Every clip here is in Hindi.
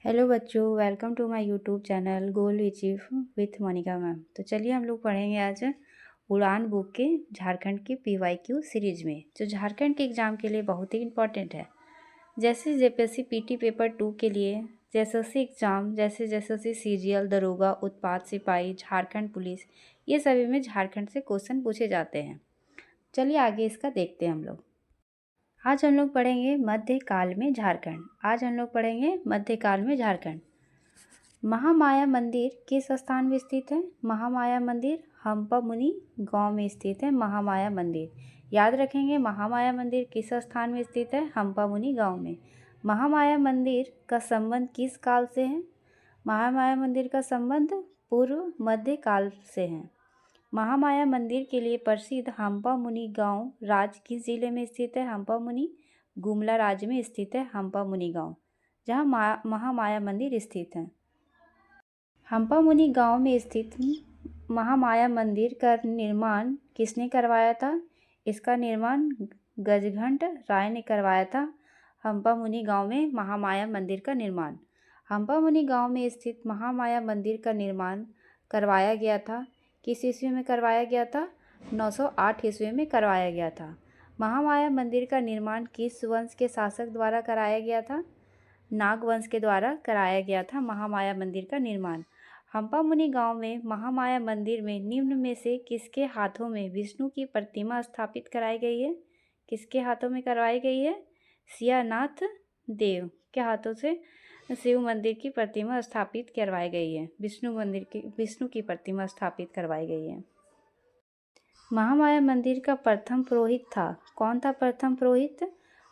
हेलो बच्चों, welcome to my YouTube channel goal achieve with Monika ma'am. तो चलिए हम लोग पढ़ेंगे आज उड़ान बुक के झारखंड के पीवाईक्यू सीरीज में, जो झारखंड के एग्ज़ाम के लिए बहुत ही इंपॉर्टेंट है। जैसे जेपीएससी पीटी पेपर 2 के लिए, एसएससी एग्ज़ाम, जैसे एसएससी सीजीएल, दरोगा, उत्पाद सिपाही, झारखंड पुलिस, ये सभी में झारखंड से क्वेश्चन पूछे जाते हैं। चलिए आगे इसका देखते हैं हम लोग। आज हम लोग पढ़ेंगे मध्यकाल में झारखंड। महामाया मंदिर किस स्थान में स्थित है? महामाया मंदिर हम्पा मुनि गांव में स्थित है। महामाया मंदिर याद रखेंगे, महामाया मंदिर किस स्थान में स्थित है? हम्पा मुनि गांव में। महामाया मंदिर का संबंध किस काल से है? महामाया मंदिर का संबंध पूर्व मध्य काल से है। महामाया मंदिर के लिए प्रसिद्ध हम्पा मुनि गांव राज्य किस जिले में स्थित है? हम्पा मुनि गुमला राज्य में स्थित है हम्पा मुनि गांव, जहां महामाया मंदिर स्थित है। हम्पा मुनि गांव में स्थित महामाया मंदिर का निर्माण किसने करवाया था? इसका निर्माण गजघंट राय ने करवाया था। हम्पा मुनि गांव में महामाया मंदिर का निर्माण। हम्पा मुनि गांव में स्थित महामाया मंदिर का निर्माण करवाया गया था। किस ईस्वी में करवाया गया था? 908 ईस्वी में करवाया गया था। महामाया मंदिर का निर्माण किस वंश के शासक द्वारा कराया गया था? नाग वंश के द्वारा कराया गया था महामाया मंदिर का निर्माण। हम्पा मुनि गांव में महामाया मंदिर में निम्न में से किसके हाथों में विष्णु की प्रतिमा स्थापित कराई गई है? किसके हाथों में करवाई गई है? सियानाथ देव के हाथों से शिव मंदिर की प्रतिमा स्थापित करवाई गई है। विष्णु की प्रतिमा स्थापित करवाई गई है। महामाया मंदिर का प्रथम पुरोहित था। कौन था प्रथम पुरोहित?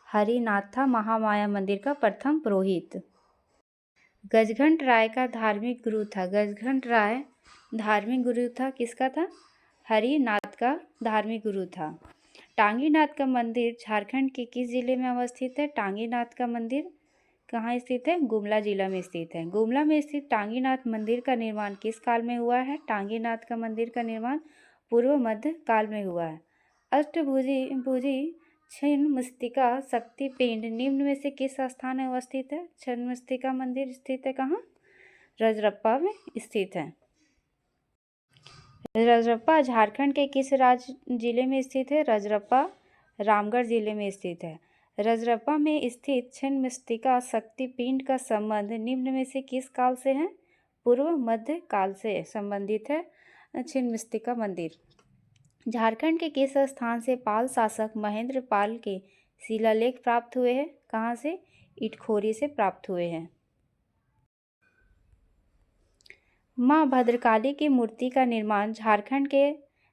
हरिनाथ था महामाया मंदिर का प्रथम पुरोहित। गजघंट राय का धार्मिक गुरु था। गजघंट राय धार्मिक गुरु था। किसका था? हरिनाथ का धार्मिक गुरु था। टांगीनाथ का मंदिर झारखंड के किस जिले में अवस्थित है? टांगीनाथ का मंदिर कहाँ स्थित है? गुमला जिला में स्थित है। गुमला में स्थित टांगीनाथ मंदिर का निर्माण किस काल में हुआ है? टांगीनाथ का मंदिर का निर्माण पूर्व मध्य काल में हुआ है। अष्टभुजी छिन्नमस्तिका शक्तिपिंड निम्न में से किस स्थान में अवस्थित है? छिन्नमस्तिका मंदिर स्थित है कहाँ? रजरप्पा में स्थित है। रजरप्पा झारखंड के किस जिले में स्थित है? रजरप्पा रामगढ़ जिले में स्थित है। रजरप्पा में स्थित छिन्नमस्तिका शक्तिपिंड का संबंध निम्न में से किस काल से है? पूर्व मध्य काल से संबंधित है छिन्नमस्तिका मंदिर। झारखंड के किस स्थान से पाल शासक महेंद्र पाल के शिलालेख प्राप्त हुए हैं? कहाँ से? इटखोरी से प्राप्त हुए हैं। माँ भद्रकाली की मूर्ति का निर्माण झारखंड के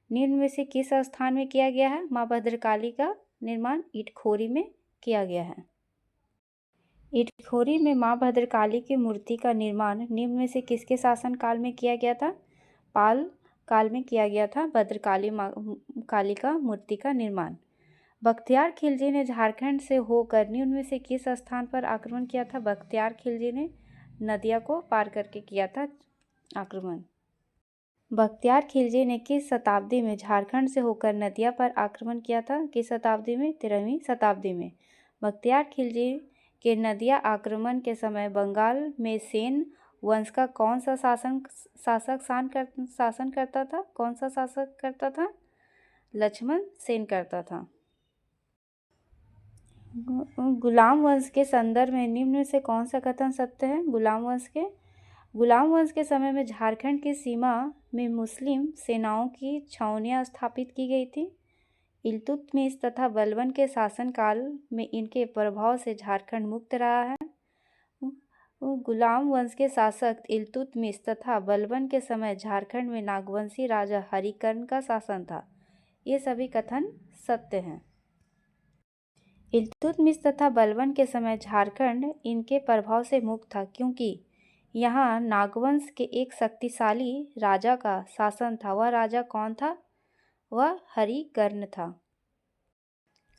निम्न में से किस स्थान में किया गया है? माँ भद्रकाली का निर्माण इटखोरी में किया गया है। इटखोरी में माँ भद्रकाली की मूर्ति का निर्माण निम्न में से किसके शासन काल में किया गया था? पाल काल में किया गया था काली का मूर्ति का निर्माण। बख्तियार खिलजी ने झारखंड से होकर निम्न में से किस स्थान पर आक्रमण किया था? बख्तियार खिलजी ने नदिया को पार करके किया था आक्रमण। बख्तियार खिलजी ने किस शताब्दी में झारखंड से होकर नदिया पर आक्रमण किया था? किस शताब्दी में? 13वीं शताब्दी में। बख्तियार खिलजी के नदिया आक्रमण के समय बंगाल में सेन वंश का कौन सा शासन करता था? कौन सा शासक करता था? लक्ष्मण सेन करता था। गुलाम वंश के संदर्भ में निम्न में से कौन सा कथन सत्य है? गुलाम वंश के समय में झारखंड की सीमा में मुस्लिम सेनाओं की छावनियां स्थापित की गई थी। इल्तुतमिश तथा बलबन के शासनकाल में इनके प्रभाव से झारखंड मुक्त रहा है। गुलाम वंश के शासक इल्तुतमिश तथा बलबन के समय झारखंड में नागवंशी राजा हरिकर्ण का शासन था। ये सभी कथन सत्य हैं। इल्तुतमिश तथा बलबन के समय झारखंड इनके प्रभाव से मुक्त था, क्योंकि यहाँ नागवंश के एक शक्तिशाली राजा का शासन था। वह राजा कौन था? वह हरिकर्ण था।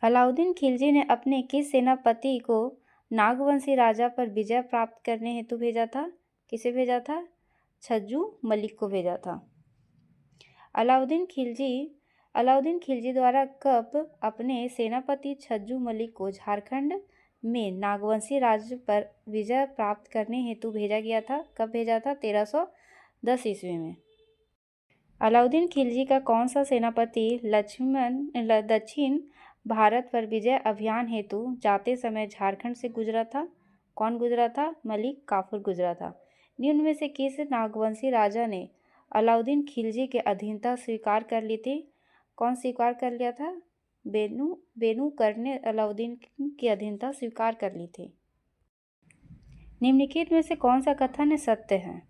अलाउद्दीन खिलजी ने अपने किस सेनापति को नागवंशी राजा पर विजय प्राप्त करने हेतु भेजा था? किसे भेजा था? छज्जू मलिक को भेजा था। अलाउद्दीन खिलजी द्वारा कब अपने सेनापति छज्जू मलिक को झारखंड में नागवंशी राज्य पर विजय प्राप्त करने हेतु भेजा गया था। कब भेजा था? 1310 ईस्वी में। अलाउद्दीन खिलजी का कौन सा सेनापति दक्षिण भारत पर विजय अभियान हेतु जाते समय झारखंड से गुजरा था? कौन गुजरा था? मलिक काफूर गुजरा था। निम्न में से किस नागवंशी राजा ने अलाउद्दीन खिलजी के अधीनता स्वीकार कर ली थी? कौन स्वीकार कर लिया था? बेनूकर ने अलाउद्दीन की अधीनता स्वीकार कर ली थी। निम्नलिखित में से कौन सा कथन सत्य है?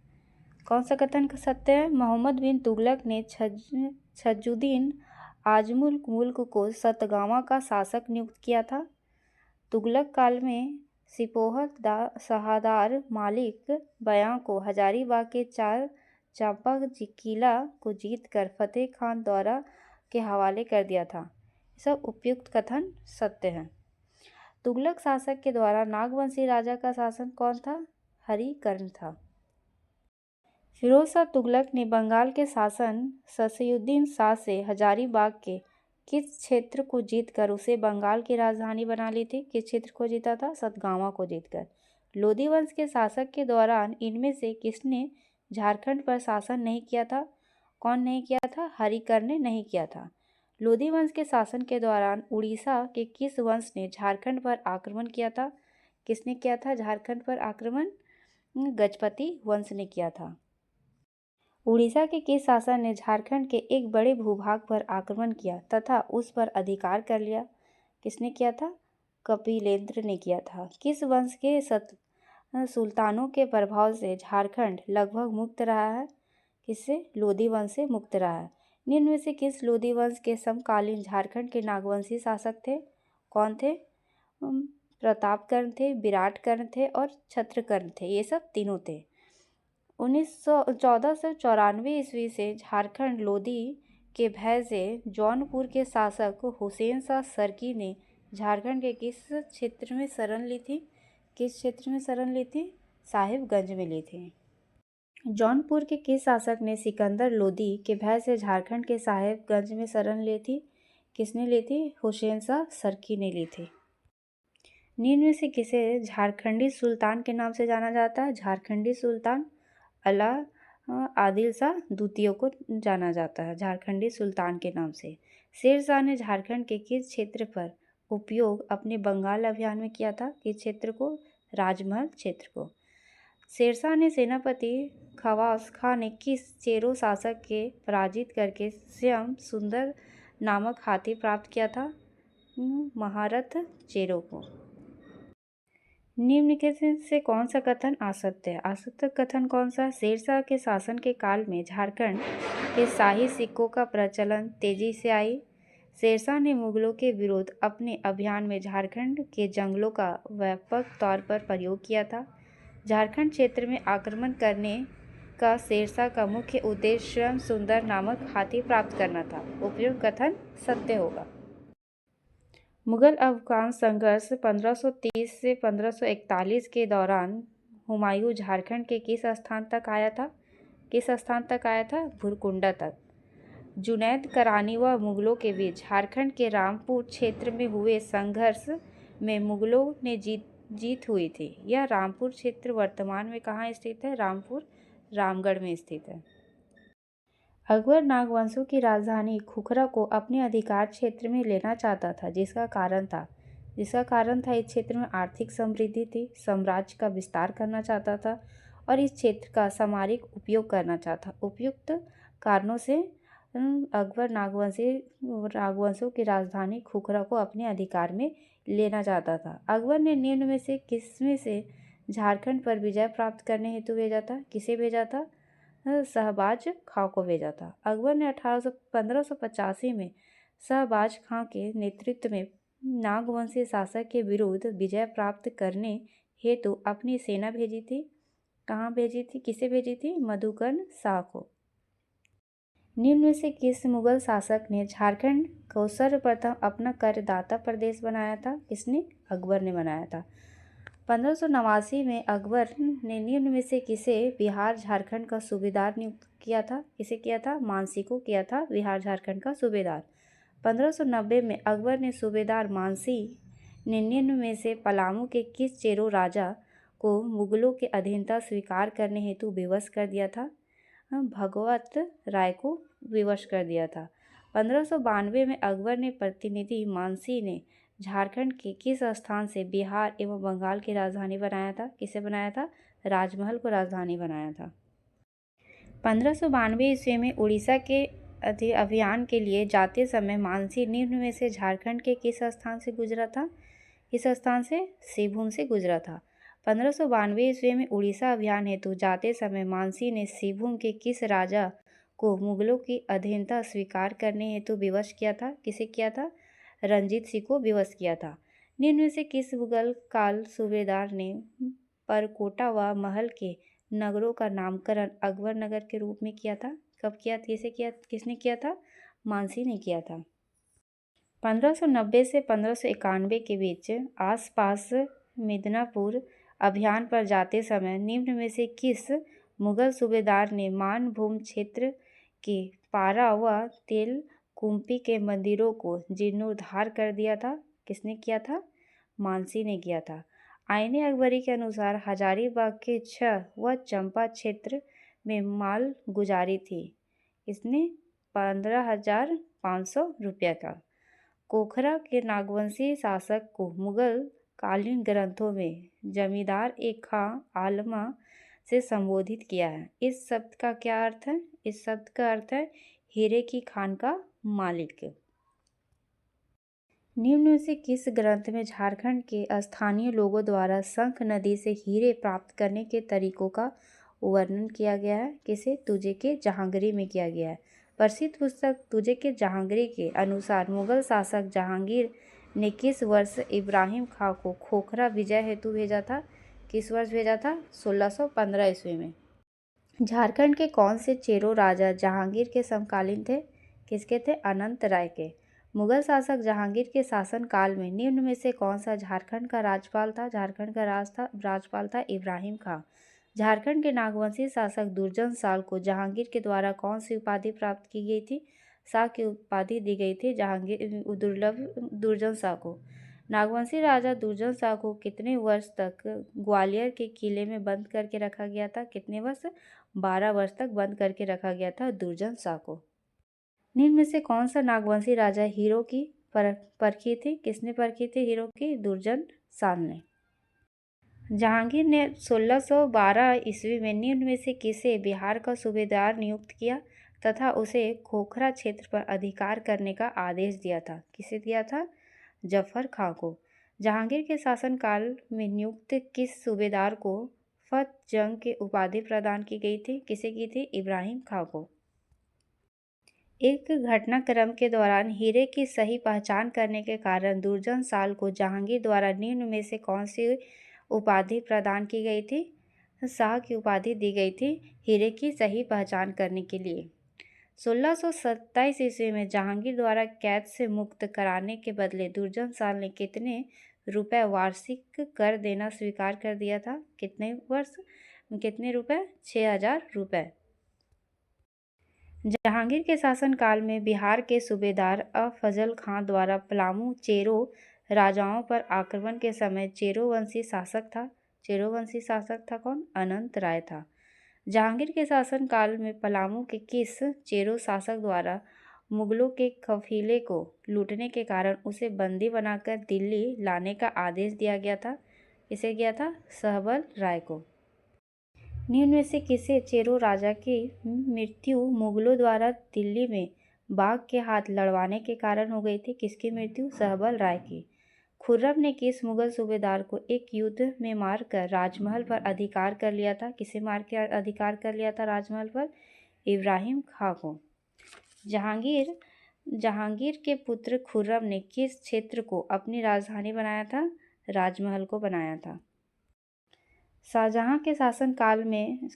कौन सा कथन सत्य है? मोहम्मद बिन तुगलक ने छज्जुद्दीन आजमुल मुल्क को सतगावा का शासक नियुक्त किया था। तुगलक काल में सिपोह शहादार मालिक बयां को हजारीबाग के चांपा किला को जीतकर फतेह खान द्वारा के हवाले कर दिया था। सब उपयुक्त कथन सत्य है। तुगलक शासक के द्वारा नागवंशी राजा का शासन कौन था? हरिकर्ण था। फिरोज शाह तुगलक ने बंगाल के शासन सफीउद्दीन शाह से हजारीबाग के किस क्षेत्र को जीतकर उसे बंगाल की राजधानी बना ली थी? किस क्षेत्र को जीता था? सतगावा को जीतकर। लोधी वंश के शासक के दौरान इनमें से किसने झारखंड पर शासन नहीं किया था? कौन नहीं किया था? हरिकर्ण ने नहीं किया था। लोधी वंश के शासन के दौरान उड़ीसा के किस वंश ने झारखंड पर आक्रमण किया था? किसने किया था झारखंड पर आक्रमण? गजपति वंश ने किया था। उड़ीसा के किस शासक ने झारखंड के एक बड़े भूभाग पर आक्रमण किया तथा उस पर अधिकार कर लिया? किसने किया था? कपिलेंद्र ने किया था। किस वंश के सुल्तानों के प्रभाव से झारखंड लगभग मुक्त रहा है? किससे? लोधी वंश से मुक्त रहा है। निम्न में से किस लोधी वंश के समकालीन झारखंड के नागवंशी शासक थे? कौन थे? प्रतापकर्ण थे, विराटकर्ण थे और छत्रकर्ण थे। ये सब तीनों थे। 1494 ईस्वी से झारखंड लोधी के भय से जौनपुर के शासक हुसैन शाह सरकी ने झारखंड के किस क्षेत्र में शरण ली थी? किस क्षेत्र में शरण ली थी? साहिबगंज में ली थी। जौनपुर के किस शासक ने सिकंदर लोधी के भय से झारखंड के साहिबगंज में शरण ली थी? किसने ली थी? हुसैन शाह सरकी ने ली थी। निम्न में से किसे झारखंडी सुल्तान के नाम से जाना जाता है? झारखंडी सुल्तान अला आदिल शाह द्वितीय को जाना जाता है झारखंडी सुल्तान के नाम से। शेर शाह ने झारखंड के किस क्षेत्र पर उपयोग अपने बंगाल अभियान में किया था? किस क्षेत्र को? राजमहल क्षेत्र को। शेरशाह ने सेनापति खवास खां ने किस चेरो शासक के पराजित करके स्वयं सुंदर नामक हाथी प्राप्त किया था? महारथ चेरो को। निम्नलिखित से कौन सा कथन असत्य है? असत्य कथन कौन सा? शेरशाह के शासन के काल में झारखंड के शाही सिक्कों का प्रचलन तेजी से आई। शेरशाह ने मुगलों के विरुद्ध अपने अभियान में झारखंड के जंगलों का व्यापक तौर पर प्रयोग किया था। झारखंड क्षेत्र में आक्रमण करने का शेरशाह का मुख्य उद्देश्य स्वयं सुंदर नामक हाथी प्राप्त करना था। उपयुक्त कथन सत्य होगा। मुगल अफगान संघर्ष 1530 से 1541 के दौरान हुमायूं झारखंड के किस स्थान तक आया था? किस स्थान तक आया था? भुरकुंडा तक। जुनैद करानी व मुगलों के बीच झारखंड के रामपुर क्षेत्र में हुए संघर्ष में मुगलों ने जीत हुई थी। यह रामपुर क्षेत्र वर्तमान में कहाँ स्थित है? रामपुर रामगढ़ में स्थित है। अकबर नागवंशों की राजधानी खुखरा को अपने अधिकार क्षेत्र में लेना चाहता था, जिसका कारण था इस क्षेत्र में आर्थिक समृद्धि थी, साम्राज्य का विस्तार करना चाहता था और इस क्षेत्र का सामरिक उपयोग करना चाहता। उपयुक्त कारणों से अकबर नागवंशों की राजधानी खुखरा को अपने अधिकार में लेना चाहता था। अकबर ने निम्न में से किसमें से झारखंड पर विजय प्राप्त करने हेतु भेजा था? किसे भेजा था? शहबाज खां को भेजा था। अकबर ने 1585 में शहबाज खां के नेतृत्व में नागवंशी शासक के विरुद्ध विजय प्राप्त करने हेतु अपनी सेना भेजी थी। कहाँ भेजी थी? किसे भेजी थी? मधुकर्ण शाह को। निम्न में से किस मुगल शासक ने झारखंड को सर्वप्रथम अपना करदाता प्रदेश बनाया था? किसने? अकबर ने बनाया था। 1589 में अकबर ने निम्न में से किसे बिहार झारखंड का सूबेदार नियुक्त किया था? किसे किया था? मानसी को किया था बिहार झारखंड का सूबेदार। 1590 में अकबर ने सूबेदार मानसी निन्यानवे में से पलामू के किस चेरो राजा को मुगलों के अधीनता स्वीकार करने हेतु विवश कर दिया था? भगवत राय को विवश कर दिया था। 1592 में अकबर ने प्रतिनिधि मानसी ने झारखंड के किस स्थान से बिहार एवं बंगाल की राजधानी बनाया था? किसे बनाया था? राजमहल को राजधानी बनाया था। 1592 ईस्वी में उड़ीसा के अभियान के लिए जाते समय मानसी निम्न में से झारखंड के किस स्थान से गुजरा था? किस स्थान से? सिरभूम से गुजरा था। 1592 ईस्वी में उड़ीसा अभियान हेतु जाते समय मानसी ने सिरभूम के किस राजा को मुगलों की अधीनता स्वीकार करने हेतु विवश किया था? किसे किया था? रंजीत सिंह को विवश किया था। निम्न में से किस मुगल काल सूबेदार ने परकोटा व महल के नगरों का नामकरण अकबर नगर के रूप में किया था? कब किया? किसने किया था? मानसी ने किया था। 1590 से 1591 के बीच आसपास मिदनापुर अभियान पर जाते समय निम्न में से किस मुगल सूबेदार ने मानभूम क्षेत्र के पारा व तेलकुंपी के मंदिरों को जीर्णोद्धार कर दिया था? किसने किया था? मानसी ने किया था। आईने अकबरी के अनुसार हजारीबाग के 6 व चंपा क्षेत्र में माल गुजारी थी। इसने 15,500 रुपये का। कोखरा के नागवंशी शासक को मुगल कालीन ग्रंथों में जमींदार एक खां आलमा से संबोधित किया है। इस शब्द का क्या अर्थ है? इस शब्द का अर्थ है हीरे की खान का मालिक। निम्न में से किस ग्रंथ में झारखंड के स्थानीय लोगों द्वारा शंख नदी से हीरे प्राप्त करने के तरीकों का वर्णन किया गया है? किसे? तुझे के जहांगीर में किया गया है। प्रसिद्ध पुस्तक तुझे के जहांगीर के अनुसार मुगल शासक जहांगीर ने किस वर्ष इब्राहिम खां को खोखरा विजय हेतु भेजा था? किस वर्ष भेजा था? 1615 ईस्वी में। झारखंड के कौन से चेरो राजा जहांगीर के समकालीन थे? किसके थे? अनंत राय के। मुगल शासक जहांगीर के शासनकाल में निम्न में से कौन सा झारखंड का राज्यपाल था? झारखंड का राज्यपाल था इब्राहिम खां। झारखंड के नागवंशी शासक दुर्जन साल को जहांगीर के द्वारा कौन सी उपाधि प्राप्त की गई थी? शाह की उपाधि दी गई थी दुर्जन शाह को। नागवंशी राजा दुर्जन शाह को कितने वर्ष तक ग्वालियर के किले में बंद करके रखा गया था? कितने वर्ष? 12 वर्ष तक बंद करके रखा गया था दुर्जन शाह को। निम्न में से कौन सा नागवंशी राजा हीरो की परखी थी? किसने परखी थी हीरो की? दुर्जन शाह ने। जहांगीर ने 1612 ईस्वी में निम्न में से किसे बिहार का सूबेदार नियुक्त किया तथा उसे खोखरा क्षेत्र पर अधिकार करने का आदेश दिया था? किसे दिया था? जफर खां को। जहांगीर के शासनकाल में नियुक्त किस सूबेदार को फत जंग की उपाधि प्रदान की गई थी? किसे की थी? इब्राहिम खां को। एक घटनाक्रम के दौरान हीरे की सही पहचान करने के कारण दुर्जन साल को जहांगीर द्वारा निम्न में से कौन सी उपाधि प्रदान की गई थी? शाह की उपाधि दी गई थी हीरे की सही पहचान करने के लिए। 1627 ईस्वी में जहांगीर द्वारा कैद से मुक्त कराने के बदले दुर्जन साल ने कितने रुपए वार्षिक कर देना स्वीकार कर दिया था? कितने रुपए? 6,000 रुपये। जहांगीर के शासनकाल में बिहार के सूबेदार अफजल खां द्वारा पलामू चेरो राजाओं पर आक्रमण के समय चेरो वंशी शासक था कौन? अनंत राय था। जहांगीर के शासनकाल में पलामू के किस चेरो शासक द्वारा मुगलों के कफीले को लूटने के कारण उसे बंदी बनाकर दिल्ली लाने का आदेश दिया गया था? किसे किया था? सहबल राय को। निम्न में से किसे चेरो राजा की मृत्यु मुगलों द्वारा दिल्ली में बाघ के हाथ लड़वाने के कारण हो गई थी? किसकी मृत्यु? सहबल राय की। खुर्रम ने किस मुगल सूबेदार को एक युद्ध में मारकर राजमहल पर अधिकार कर लिया था? किसे मार के अधिकार कर लिया था राजमहल पर? इब्राहिम खां को। जहांगीर के पुत्र खुर्रम ने किस क्षेत्र को अपनी राजधानी बनाया था? राजमहल को बनाया था। शाहजहां के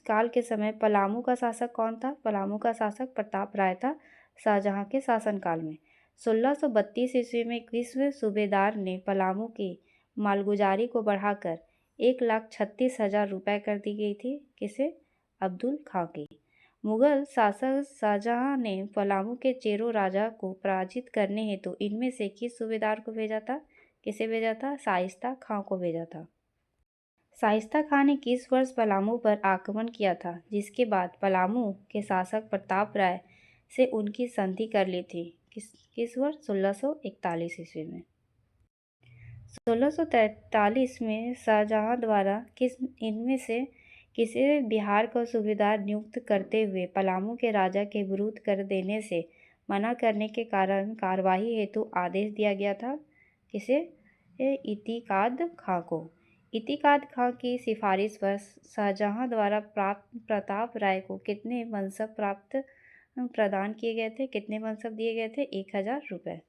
काल के समय पलामू का शासक कौन था? पलामू का शासक प्रताप राय था शाहजहां के शासनकाल में। 1632 ईस्वी में किस सूबेदार ने पलामू की मालगुजारी को बढ़ाकर 1,36,000 रुपये कर दी गई थी? किसे? अब्दुल खां की। मुगल शासक शाहजहां ने पलामू के चेरो राजा को पराजित करने हेतु इनमें से किस सूबेदार को भेजा था? किसे भेजा था? शाइस्ता खां को भेजा था। शाइस्ता खां ने किस वर्ष पलामू पर आक्रमण किया था, जिसके बाद पलामू के शासक प्रताप राय से उनकी संधि कर ली थी? किस वर्ष? 1641 ईस्वी में। 1643 में शाहजहां द्वारा इनमें से किसे बिहार का सूबेदार नियुक्त करते हुए पलामू के राजा के विरुद्ध कर देने से मना करने के कारण कार्यवाही हेतु आदेश दिया गया था? किसे? इतिकाद खां को। इतिकाद खां की सिफारिश पर शाहजहां द्वारा प्रताप राय को कितने मनसब प्रदान किए गए थे? कितने मनसब दिए गए थे? 1000 रुपये।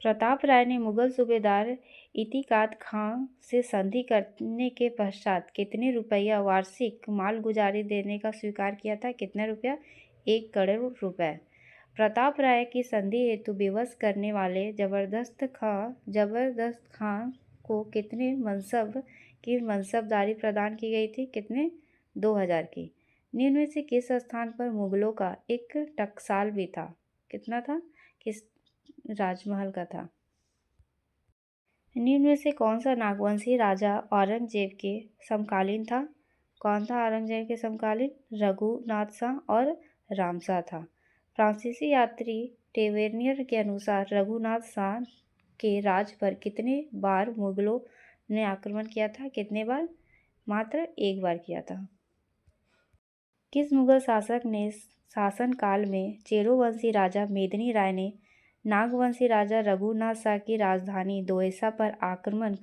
प्रताप राय ने मुगल सूबेदार इतिकाद खां से संधि करने के पश्चात कितने रुपया वार्षिक मालगुजारी देने का स्वीकार किया था? कितना रुपया? 1 करोड़ रुपए। प्रताप राय की संधि हेतु विवश करने वाले जबरदस्त खां को कितने मनसब की मनसबदारी प्रदान की गई थी? कितने? 2000 की। निम्न में से किस स्थान पर मुगलों का एक टकसाल भी था? कितना था? किस राजमहल का था? निम्न में से कौन सा नागवंशी राजा औरंगजेब के समकालीन था? कौन था औरंगजेब के समकालीन? रघुनाथ शाह और रामशाह था। फ्रांसीसी यात्री टेवेर्नियर के अनुसार रघुनाथ शाह के राज पर कितने बार मुगलों ने आक्रमण किया था? कितने बार? मात्र 1 बार किया था। किस मुगल शासक ने शासनकाल में चेरोवंशी राजा मेदिनी राय ने नागवंशी राजा रघुनाथ शाह की राजधानी दोयसा पर आक्रमण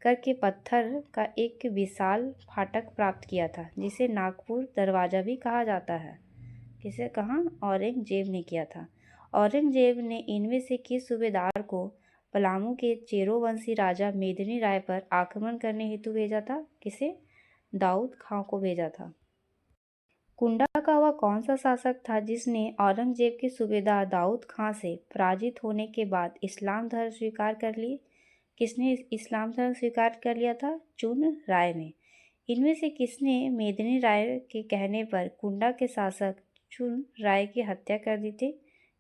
करके पत्थर का एक विशाल फाटक प्राप्त किया था, जिसे नागपुर दरवाजा भी कहा जाता है? किसे कहा? औरंगजेब ने किया था। औरंगजेब ने इनमें से किस सूबेदार को पलामू के चेरोवंशी राजा मेदिनी राय पर आक्रमण करने हेतु भेजा था? किसे? दाऊद खां को भेजा था। कुंडा का वह कौन सा शासक था जिसने औरंगजेब के सूबेदार दाऊद खां से पराजित होने के बाद इस्लाम धर्म स्वीकार कर ली? किसने इस्लाम धर्म स्वीकार कर लिया था? चुन राय ने। इनमें से किसने मेदिनी राय के कहने पर कुंडा के शासक चुन राय की हत्या कर दी थी?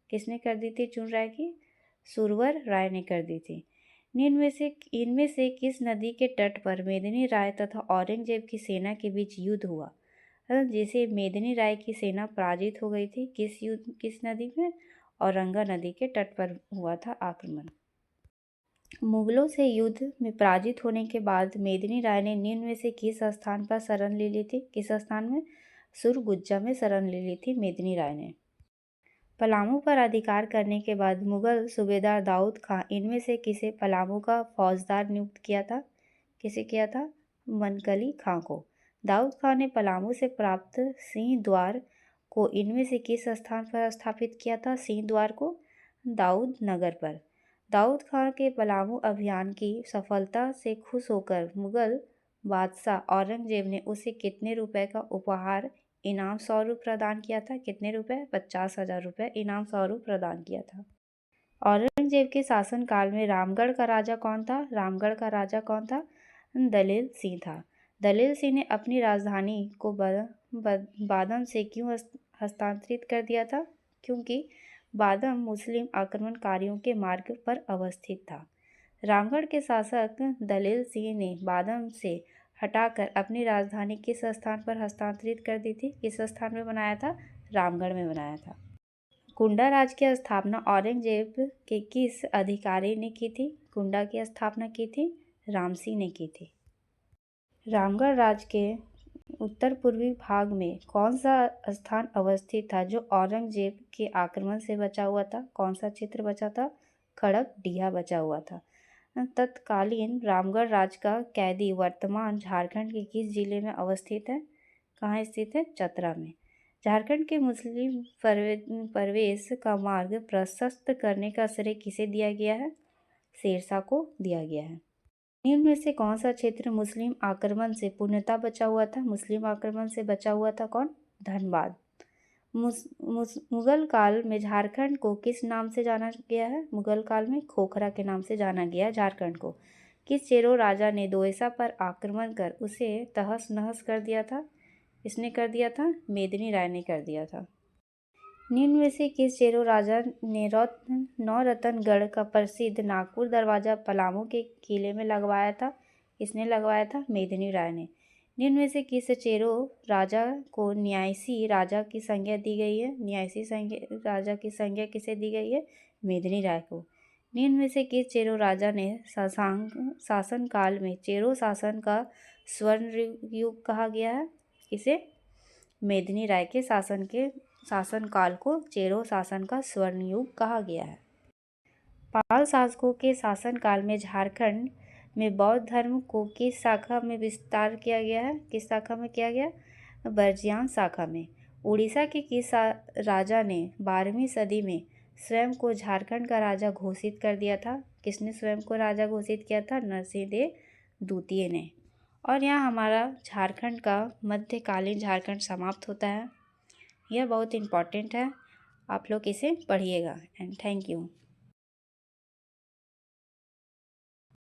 किसने कर दी थी चुन राय की? सुरवर राय ने कर दी थी। इनमें से किस नदी के तट पर मेदिनी राय तथा औरंगजेब की सेना के बीच युद्ध हुआ, जिसे मेदिनी राय की सेना पराजित हो गई थी? किस नदी में? औरंगा नदी के तट पर हुआ था आक्रमण। मुगलों से युद्ध में पराजित होने के बाद मेदिनी राय ने निम्न में से किस स्थान पर शरण ले ली थी? किस स्थान में? सुरगुज्जा में शरण ले ली थी मेदिनी राय ने। पलामू पर अधिकार करने के बाद मुगल सूबेदार दाऊद खां इनमें से किसे पलामू का फौजदार नियुक्त किया था? किसे किया था? मनकली खां को। दाऊद खां ने पलामू से प्राप्त सिंह द्वार को इनमें से किस स्थान पर स्थापित किया था? सिंह द्वार को दाऊद नगर पर। दाऊद खां के पलामू अभियान की सफलता से खुश होकर मुगल बादशाह औरंगजेब ने उसे कितने रुपए का उपहार इनाम स्वरूप प्रदान किया था? कितने रुपए? 50,000 रुपये इनाम स्वरूप प्रदान किया था। औरंगजेब के शासनकाल में रामगढ़ का राजा कौन था? रामगढ़ का राजा कौन था? दलेल सिंह था। दलेल सिंह ने अपनी राजधानी को बादम से क्यों हस्तांतरित कर दिया था? क्योंकि बादम मुस्लिम आक्रमणकारियों के मार्ग पर अवस्थित था। रामगढ़ के शासक दलेल सिंह ने बादम से हटाकर अपनी राजधानी किस स्थान पर हस्तांतरित कर दी थी? किस स्थान में बनाया था? रामगढ़ में बनाया था। कुंडा राज की स्थापना औरंगजेब के किस अधिकारी ने की थी? कुंडा की स्थापना की थी रामसिंह ने की थी। रामगढ़ राज के उत्तर पूर्वी भाग में कौन सा स्थान अवस्थित था जो औरंगजेब के आक्रमण से बचा हुआ था? कौन सा क्षेत्र बचा था? खड़गडिया बचा हुआ था। तत्कालीन रामगढ़ राज का कैदी वर्तमान झारखंड के किस जिले में अवस्थित है? कहाँ स्थित है? चतरा में। झारखंड के मुस्लिम प्रवेश का मार्ग प्रशस्त करने का श्रेय किसे दिया गया है? शेरशाह को दिया गया है। निम्न में से कौन सा क्षेत्र मुस्लिम आक्रमण से पूर्णतः बचा हुआ था? मुस्लिम आक्रमण से बचा हुआ था कौन? धनबाद। मुगल काल में झारखंड को किस नाम से जाना गया है? मुगल काल में खोखरा के नाम से जाना गया झारखंड को। किस चेरो राजा ने दोयसा पर आक्रमण कर उसे तहस नहस कर दिया था? इसने कर दिया था? मेदिनी राय ने कर दिया था। निम्न में से किस चेरो राजा ने नौरत्नगढ़ का प्रसिद्ध नागपुर दरवाजा पलामू के किले में लगवाया था? किसने लगवाया था? मेदिनी राय ने। निम्न में से किस चेरो राजा को न्यासी राजा की संज्ञा दी गई है? न्यासी राजा की संज्ञा किसे दी गई है? मेदिनी राय को। निम्न में से किस चेरो राजा ने शासन काल में चेरो शासन का स्वर्ण युग कहा गया है? इसे मेदिनी राय के शासन काल को चेरो शासन का स्वर्ण युग कहा गया है। पाल शासकों के शासन काल में झारखंड में बौद्ध धर्म को किस शाखा में विस्तार किया गया है? किस शाखा में किया गया? बर्जियान शाखा में। उड़ीसा के किस राजा ने 12वीं सदी में स्वयं को झारखंड का राजा घोषित कर दिया था? किसने स्वयं को राजा घोषित किया था? नरसिंहदेव द्वितीय ने। और यहाँ हमारा झारखंड का मध्यकालीन झारखंड समाप्त होता है। यह बहुत इम्पॉर्टेंट है, आप लोग इसे पढ़िएगा। And thank you.